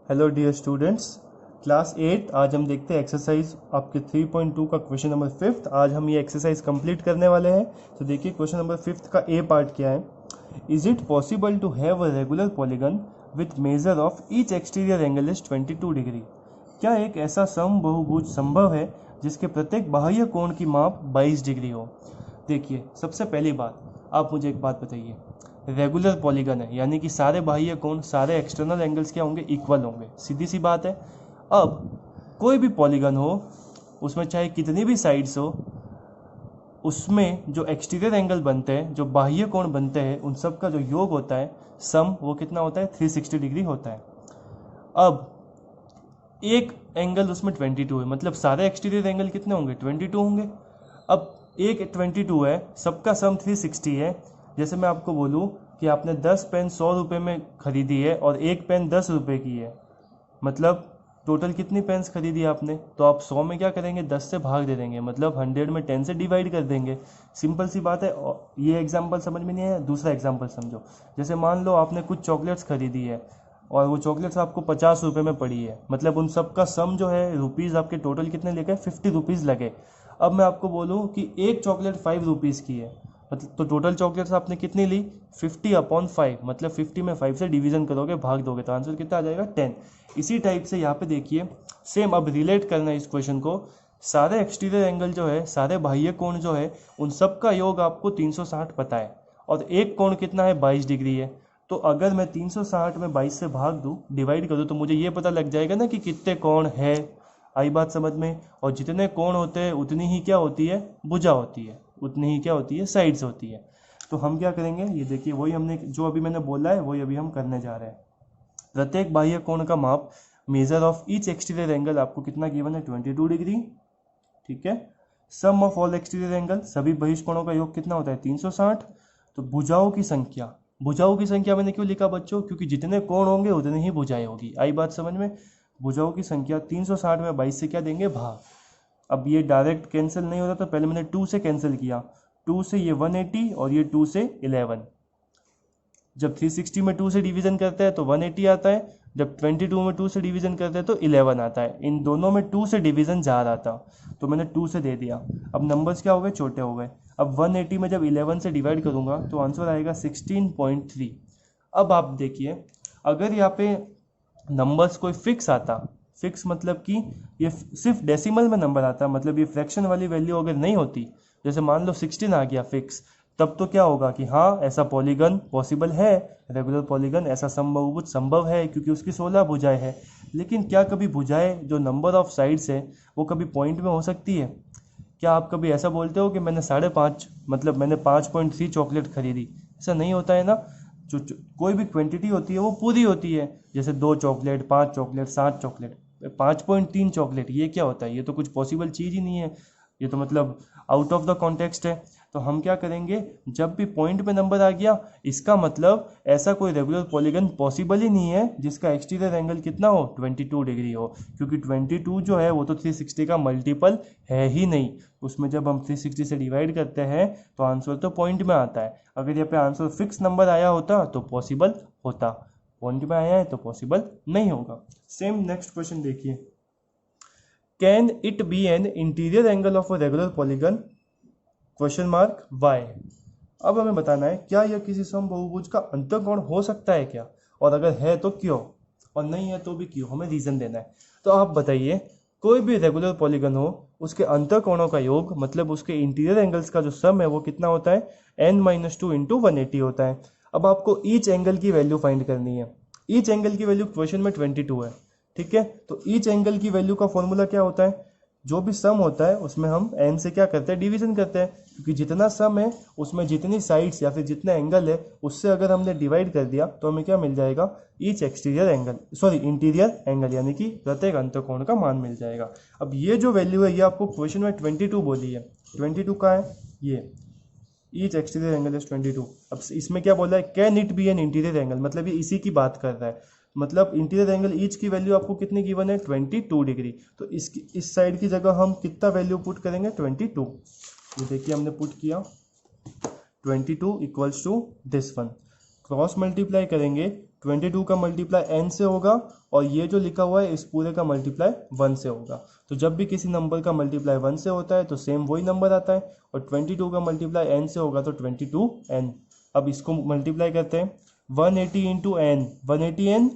Hello dear students, class 8। आज हम देखते हैं एक्सरसाइज आपके 3.2 का क्वेश्चन नंबर 5। आज हम ये एक्सरसाइज कंप्लीट करने वाले हैं। तो देखिए क्वेश्चन नंबर 5 का ए पार्ट क्या है। Is it possible to have a regular polygon with measure of each exterior angle is 22 degree. क्या एक ऐसा समबहुभुज संभव है जिसके प्रत्येक बाह्य कोण की माप 22 डिग्री हो। देखिए सबसे पहली बात, आप मुझे एक बात बताइए, रेगुलर पॉलीगन है यानी कि सारे बाह्य कोण, सारे एक्सटर्नल एंगल्स क्या होंगे, इक्वल होंगे। सीधी सी बात है। अब कोई भी पॉलीगन हो, उसमें चाहे कितनी भी साइड्स हो, उसमें जो एक्सटीरियर एंगल बनते हैं, जो बाह्य कोण बनते हैं, उन सब का जो योग होता है, सम, वो कितना होता है, 360 डिग्री होता है। अब एक एंगल उसमें 22 है, मतलब सारे एक्सटीरियर एंगल कितने होंगे, 22 होंगे। अब एक 22 है, सबका सम 360 है। जैसे मैं आपको बोलूँ कि आपने 10 पेन 100 रुपये में खरीदी है और एक पेन 10 रुपये की है, मतलब टोटल कितनी पेन्स खरीदी आपने, तो आप 100 में क्या करेंगे, 10 से भाग दे देंगे, मतलब 100 में 10 से डिवाइड कर देंगे। सिंपल सी बात है। ये एग्जांपल समझ में नहीं आया, दूसरा एग्जांपल समझो। जैसे मान लो आपने कुछ चॉकलेट्स खरीदी है और वो चॉकलेट्स आपको 50 रुपये में पड़ी है, मतलब उन सब का सम जो है रुपीज़ आपके टोटल कितने लगे, 50 रुपीज़ लगे। अब मैं आपको बोलूँ कि एक चॉकलेट 5 रुपीज़ की है, मतलब तो टोटल चॉकलेट्स आपने कितनी ली, 50/5, मतलब 50 में 5 से डिवीजन करोगे, भाग दोगे, तो आंसर कितना आ जाएगा, 10। इसी टाइप से यहाँ पे देखिए सेम, अब रिलेट करना है इस क्वेश्चन को। सारे एक्सटीरियर एंगल जो है, सारे बाह्य कोण जो है, उन सब का योग आपको 360 पता है, और एक कोण कितना है, 22 डिग्री है। तो अगर मैं 360 में 22 से भाग दूँ, डिवाइड कर दूँ, तो मुझे ये पता लग जाएगा ना कि कितने कोण है। आई बात समझ में। और जितने कोण होते हैं उतनी ही क्या होती है, भुजा होती है, उतनी ही क्या होती है, साइड्स होती है। तो हम क्या करेंगे, ये देखिए वही हमने जो अभी मैंने बोला है वही अभी हम करने जा रहे हैं। प्रत्येक बाह्य कोण का माप, major of each exterior angle, आपको कितना गिवन है, 22 डिग्री। ठीक है। सम ऑफ ऑल एक्सटीरियर एंगल, सभी बहिष्कोणों का योग कितना होता है, 360। तो भुजाओं की संख्या, भुजाओं की संख्या मैंने क्यों लिखा बच्चों, क्योंकि जितने कोण होंगे उतनी ही भुजाएं होगी। आई बात समझ में। भुजाओं की संख्या 360 में 22 से क्या देंगे, भाग। अब ये डायरेक्ट कैंसिल नहीं होता, तो पहले मैंने 2 से कैंसिल किया। 2 से ये 180 और ये 2 से 11। जब 360 में 2 से डिवीजन करते हैं तो 180 आता है, जब 22 में 2 से डिवीजन करते हैं तो 11 आता है। इन दोनों में 2 से डिवीजन जा रहा था, तो मैंने 2 से दे दिया। अब नंबर्स क्या हो गए, छोटे हो गए। अब 180 में जब 11 से डिवाइड करूंगा तो आंसर आएगा 16.3। अब आप देखिए, अगर यहाँ पे नंबर्स कोई फिक्स आता, फिक्स मतलब कि ये सिर्फ डेसिमल में नंबर आता, मतलब ये फ्रैक्शन वाली वैल्यू अगर नहीं होती, जैसे मान लो 16 आ गया फिक्स, तब तो क्या होगा कि हाँ ऐसा पॉलीगन पॉसिबल है, रेगुलर पॉलीगन ऐसा संभव संभव है, क्योंकि उसकी 16 भुजाएं है। लेकिन क्या कभी भुजाएं जो नंबर ऑफ साइड्स है वो कभी पॉइंट में हो सकती है? क्या आप कभी ऐसा बोलते हो कि मैंने 5.5, मतलब मैंने 5.3 चॉकलेट खरीदी? ऐसा नहीं होता है ना। जो कोई भी क्वांटिटी होती है वो पूरी होती है। जैसे 2 चॉकलेट, 5 चॉकलेट, 7 चॉकलेट, 5.3 चॉकलेट, ये क्या होता है, ये तो कुछ पॉसिबल चीज़ ही नहीं है, ये तो मतलब आउट ऑफ द कॉन्टेक्स्ट है। तो हम क्या करेंगे, जब भी पॉइंट पे नंबर आ गया, इसका मतलब ऐसा कोई रेगुलर पॉलीगन पॉसिबल ही नहीं है जिसका एक्सटीरियर एंगल कितना हो, 22 डिग्री हो, क्योंकि 22 जो है वो तो 360 का मल्टीपल है ही नहीं। उसमें जब हम 360 से डिवाइड करते हैं तो आंसर तो पॉइंट में आता है। अगर यहाँ पे आंसर फिक्स नंबर आया होता तो पॉसिबल होता, पॉइंट में आया है तो पॉसिबल नहीं होगा। सेम नेक्स्ट क्वेश्चन देखिए, can it be an interior angle of a regular polygon, question mark why. अब हमें बताना है क्या यह किसी समबहुभुज का अंतःकोण हो सकता है क्या, और अगर है तो क्यों, और नहीं है तो भी क्यों, हमें रीजन देना है। तो आप बताइए, कोई भी रेगुलर पॉलीगन हो, उसके अंतःकोणों का योग, मतलब उसके इंटीरियर एंगल्स का जो सम है वो कितना होता है, n-2 इंटू 180 होता है। अब आपको ईच एंगल की वैल्यू फाइंड करनी है। ईच एंगल की वैल्यू क्वेश्चन में 22 है। ठीक है। तो ईच एंगल की वैल्यू का फॉर्मूला क्या होता है, जो भी सम होता है उसमें हम n से क्या करते हैं, डिवीजन करते हैं, क्योंकि जितना सम है उसमें जितनी साइड्स या फिर जितना एंगल है उससे अगर हमने डिवाइड कर दिया तो हमें क्या मिल जाएगा, each exterior angle, sorry interior angle, यानी कि प्रत्येक अंतःकोण का मान मिल जाएगा। अब ये जो वैल्यू है ये आपको क्वेश्चन में 22 बोली है, 22 का है ये, ईच एक्सटीरियर एंगल इज 22। अब इसमें क्या बोला है, can it be an interior angle, मतलब ये इसी की बात कर रहा है। मतलब इंटीरियर एंगल ईच की वैल्यू आपको कितनी गिवन है, 22 डिग्री। तो इसकी इस साइड की जगह हम कितना वैल्यू पुट करेंगे, 22। ये देखिए हमने पुट किया 22 equals to this one, cross multiply करेंगे 22 का मल्टीप्लाई n से होगा और ये जो लिखा हुआ है इस पूरे का मल्टीप्लाई 1 से होगा। तो जब भी किसी नंबर का मल्टीप्लाई 1 से होता है तो सेम वही नंबर आता है, और 22 का मल्टीप्लाई n से होगा तो 22n। अब इसको मल्टीप्लाई करते हैं, 180 into n, 180n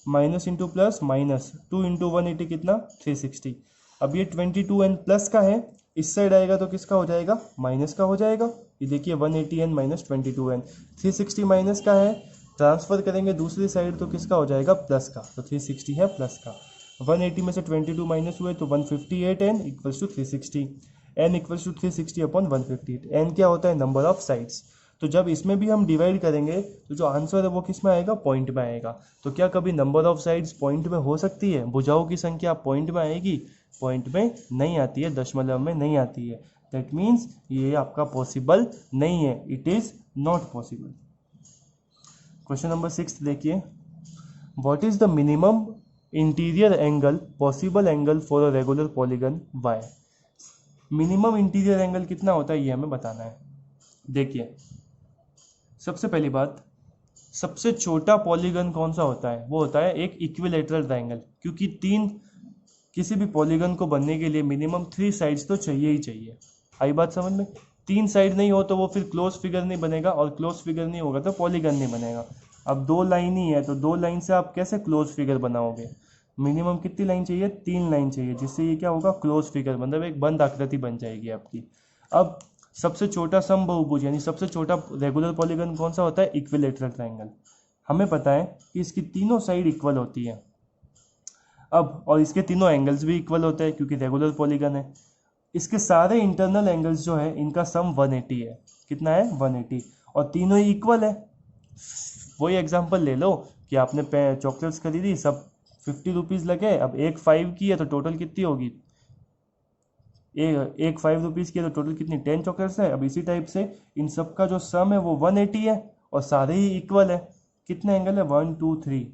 minus into plus minus 2 into 180 कितना 360। अब ये 22n प्लस का है, इस साइड आएगा तो किसका हो जाएगा, माइनस का हो जाएगा। ये देखिए 180n माइनस 22n, 360 माइनस का है, ट्रांसफर करेंगे दूसरी साइड तो किसका हो जाएगा, प्लस का, तो 360 है प्लस का। 180 में से 22 माइनस हुए तो 158n equals to 360, n equals to 360 upon 158। n क्या होता है, नंबर ऑफ साइड्स। तो जब इसमें भी हम डिवाइड करेंगे तो जो आंसर है वो किस में आएगा, पॉइंट में आएगा। तो क्या कभी नंबर ऑफ साइड्स पॉइंट में हो सकती है, भुजाओं की संख्या पॉइंट में आएगी, पॉइंट में नहीं आती है, दशमलव में नहीं आती है। दैट मीन्स ये आपका पॉसिबल नहीं है, it is not possible. Question number 6 देखिए, what is the minimum interior angle possible angle for a regular polygon why. Minimum interior angle कितना होता है ये हमें बताना है। देखिए सबसे पहली बात, सबसे छोटा पॉलीगन कौन सा होता है, वो होता है एक इक्विलेटरल ट्रायंगल, क्योंकि किसी भी पॉलीगन को बनने के लिए मिनिमम 3 साइड्स तो चाहिए ही चाहिए। आई बात समझ में, 3 साइड नहीं हो तो वो फिर क्लोज फिगर नहीं बनेगा, और क्लोज फिगर नहीं होगा तो पॉलीगन नहीं बनेगा। अब 2 लाइन ही है तो 2 लाइन से आप कैसे क्लोज फिगर बनाओगे, मिनिमम कितनी लाइन चाहिए, 3 लाइन चाहिए, जिससे ये क्या होगा, क्लोज फिगर, मतलब एक बंद आकृति बन जाएगी आपकी। अब सबसे छोटा समबाहुभुज यानी सबसे छोटा रेगुलर पॉलीगन कौन सा होता है, इक्विलेटरल ट्रायंगल। हमें पता है कि इसकी तीनों साइड इक्वल होती है, अब और इसके तीनों एंगल्स भी इक्वल होते हैं क्योंकि रेगुलर पॉलीगन है। इसके सारे इंटरनल एंगल्स जो है इनका सम 180 है, कितना है 180, और तीनों ही इक्वल है। वही एग्जांपल ले लो कि आपने चॉकलेट्स खरीदी, सब 50 रुपीज़ लगे, अब एक 5 की है तो टोटल कितनी होगी, एक 5 रुपीज़ की है तो टोटल कितनी 10 चॉकलेट्स है। अब इसी टाइप से इन सब का जो सम है वो 180 है और सारे ही इक्वल है। कितने एंगल है, 1 2 3,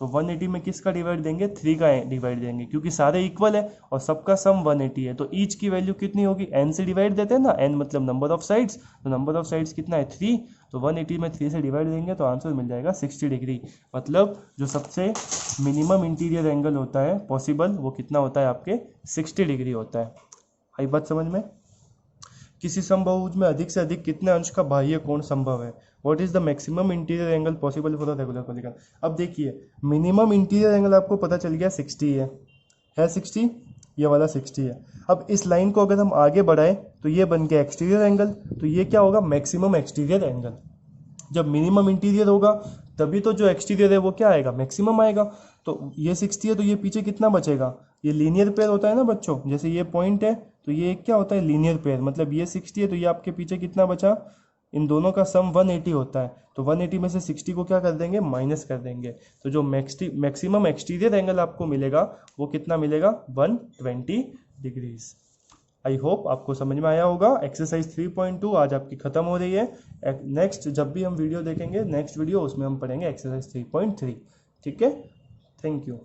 तो 180 में किसका डिवाइड देंगे, 3 का डिवाइड देंगे, क्योंकि सारे इक्वल है और सबका सम 180 है। तो ईच की वैल्यू कितनी होगी, n से डिवाइड देते हैं ना, n मतलब नंबर ऑफ साइड्स, तो नंबर ऑफ साइड्स कितना है 3, तो 180 में 3 से डिवाइड देंगे तो आंसर मिल जाएगा 60 डिग्री। मतलब जो सबसे मिनिमम इंटीरियर एंगल होता है पॉसिबल वो कितना होता है आपके 60 डिग्री होता है। आई बात समझ में। किसी समबाहुभुज में अधिक से अधिक कितने अंश का बाह्य कोण संभव है, what is the maximum interior angle possible for the regular polygon. अब देखिए मिनिमम इंटीरियर एंगल आपको पता चल गया 60 है 60, ये वाला 60 है। अब इस लाइन को अगर हम आगे बढ़ाएं तो ये बन गया एक्सटीरियर एंगल, तो ये क्या होगा, मैक्सिमम एक्सटीरियर एंगल। जब मिनिमम इंटीरियर होगा तभी तो जो एक्सटीरियर है वो क्या आएगा, मैक्सिमम आएगा। तो ये 60 है तो ये पीछे कितना बचेगा, ये लीनियर पेयर होता है ना बच्चों, जैसे ये पॉइंट है तो ये क्या होता है, लीनियर पेयर, मतलब ये 60 है तो ये आपके पीछे कितना बचा, इन दोनों का सम 180 होता है, तो 180 में से 60 को क्या कर देंगे, माइनस कर देंगे। तो जो मैक्सिमम एक्सटीरियर एंगल आपको मिलेगा वो कितना मिलेगा, 120 डिग्रीज। आई होप आपको समझ में आया होगा। एक्सरसाइज 3.2 आज आपकी खत्म हो रही है। नेक्स्ट जब भी हम वीडियो देखेंगे, नेक्स्ट वीडियो उसमें हम पढ़ेंगे एक्सरसाइज 3.3। ठीक है, थैंक यू।